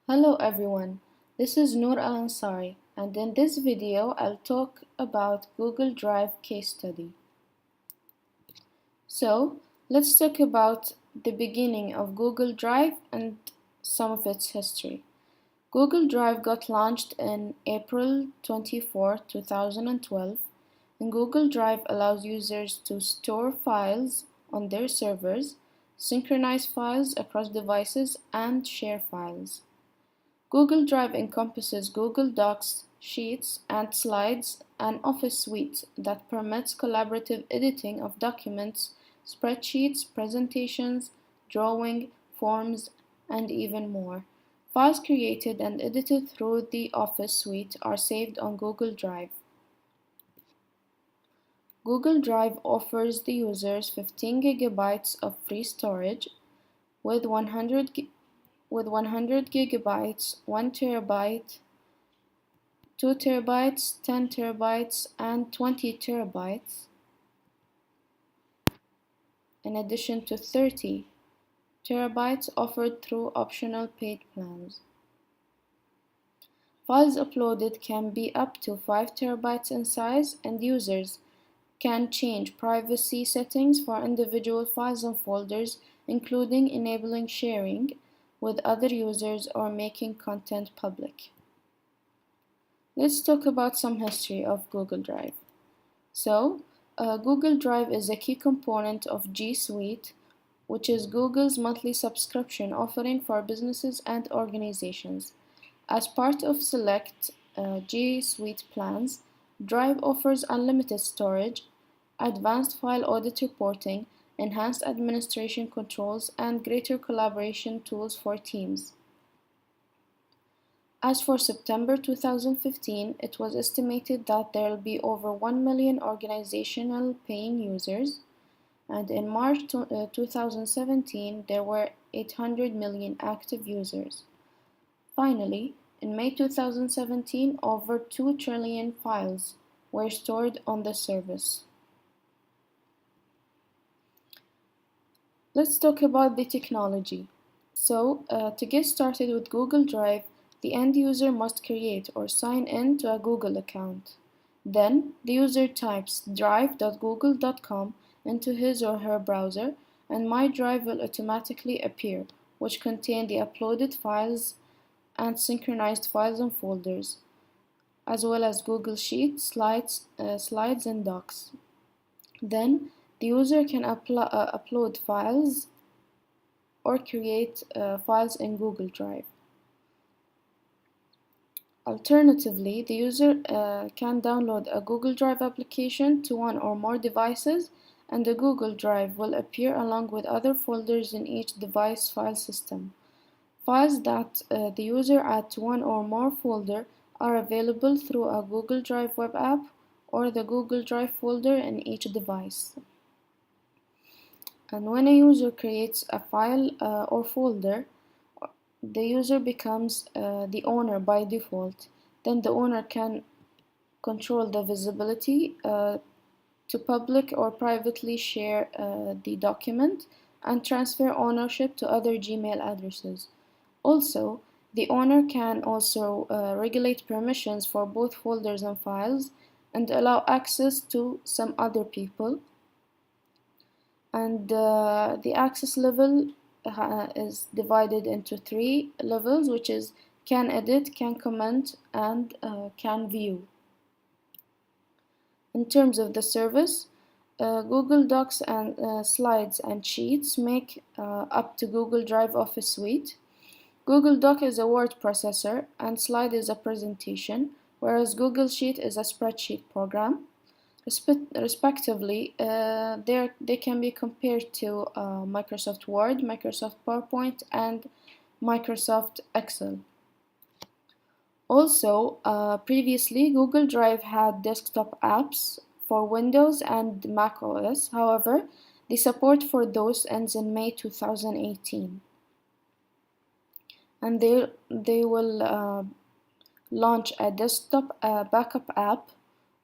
Hello everyone, this is Al-Ansari, and in this video I'll talk about Google Drive case study. So let's talk about the beginning of Google Drive and some of its history. Google Drive got launched in April 24, 2012, and Google Drive allows users to store files on their servers, synchronize files across devices, and share files. Google Drive encompasses Google Docs, Sheets, and Slides, an Office suite that permits collaborative editing of documents, spreadsheets, presentations, drawing, forms, and even more. Files created and edited through the Office suite are saved on Google Drive. Google Drive offers the users 15 gigabytes of free storage with 100 gigabytes, 1 terabyte, 2 terabytes, 10 terabytes, and 20 terabytes, in addition to 30 terabytes offered through optional paid plans. Files uploaded can be up to 5 terabytes in size, and users can change privacy settings for individual files and folders, including enabling sharing with other users or making content public. Let's talk about some history of Google Drive. Google Drive is a key component of G Suite, which is Google's monthly subscription offering for businesses and organizations. As part of select G Suite plans, Drive offers unlimited storage, advanced file audit reporting, enhanced administration controls, and greater collaboration tools for teams. As for September 2015, it was estimated that there will be over 1 million organizational paying users, and in March 2017, there were 800 million active users. Finally, in May 2017, over 2 trillion files were stored on the service. Let's talk about the technology. To get started with Google Drive, the end user must create or sign in to a Google account. Then, the user types drive.google.com into his or her browser, and My Drive will automatically appear, which contain the uploaded files and synchronized files and folders, as well as Google Sheets, Slides, and Docs. Then, the user can upload files or create files in Google Drive. Alternatively, the user can download a Google Drive application to one or more devices, and the Google Drive will appear along with other folders in each device file system. Files that the user adds to one or more folder are available through a Google Drive web app or the Google Drive folder in each device. And when a user creates a file or folder, the user becomes the owner by default. Then the owner can control the visibility to public or privately share the document and transfer ownership to other Gmail addresses. Also, the owner can also regulate permissions for both folders and files and allow access to some other people. And the access level is divided into 3 levels, which is can edit, can comment, and can view. In terms of the service, Google Docs and Slides and Sheets make up to Google Drive Office Suite. Google Doc is a word processor and Slide is a presentation, whereas Google Sheet is a spreadsheet program. Respectively, they can be compared to Microsoft Word, Microsoft PowerPoint, and Microsoft Excel. Also, previously, Google Drive had desktop apps for Windows and Mac OS. However, the support for those ends in May 2018. And they will launch a desktop backup app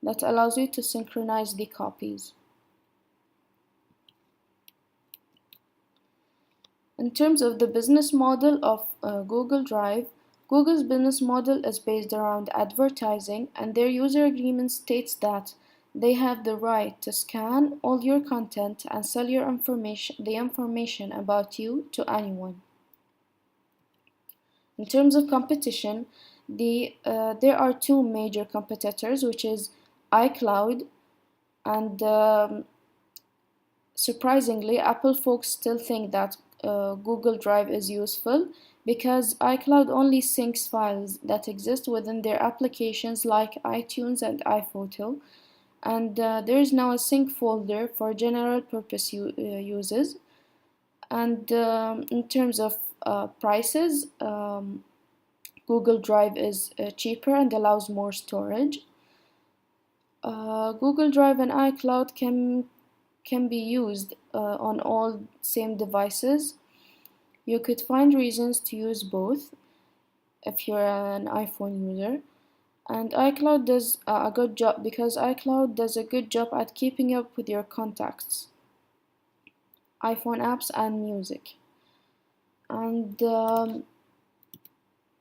that allows you to synchronize the copies. In terms of the business model of Google Drive, Google's business model is based around advertising, and their user agreement states that they have the right to scan all your content and sell the information about you to anyone. In terms of competition, there are two major competitors, which is iCloud and surprisingly, Apple folks still think that Google Drive is useful because iCloud only syncs files that exist within their applications like iTunes and iPhoto, and there is now a sync folder for general purpose uses. And in terms of prices, Google Drive is cheaper and allows more storage. Google Drive and iCloud can be used on all same devices. You could find reasons to use both if you're an iPhone user. And iCloud does a good job because iCloud does a good job at keeping up with your contacts, iPhone apps, and music. And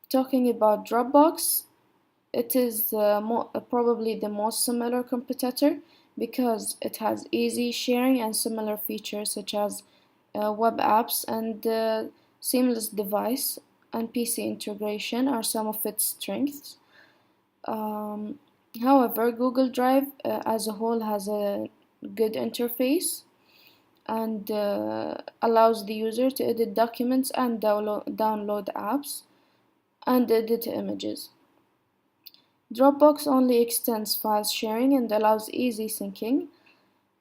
talking about Dropbox, it is probably the most similar competitor because it has easy sharing and similar features such as web apps and seamless device and PC integration are some of its strengths. Um, However, Google Drive as a whole has a good interface and allows the user to edit documents and download apps and edit images. Dropbox only extends file sharing and allows easy syncing,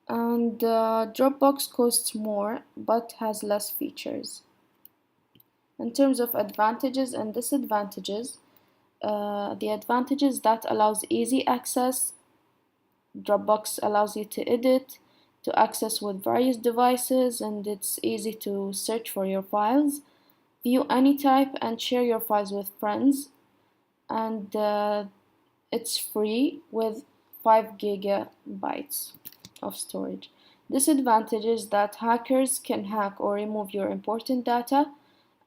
and Dropbox costs more but has less features. In terms of advantages and disadvantages, the advantages that allows easy access. Dropbox allows you to edit, to access with various devices, and it's easy to search for your files, view any type, and share your files with friends. And it's free with 5 gigabytes of storage. Disadvantage is that hackers can hack or remove your important data,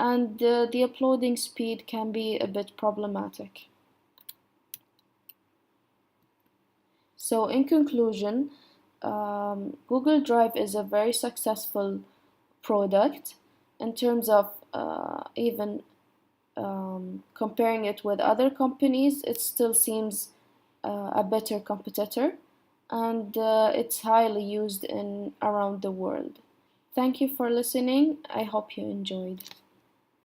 and the uploading speed can be a bit problematic. So, in conclusion, Google Drive is a very successful product in terms of even comparing it with other companies, it still seems a better competitor, and it's highly used in around the world. Thank you for listening. I hope you enjoyed.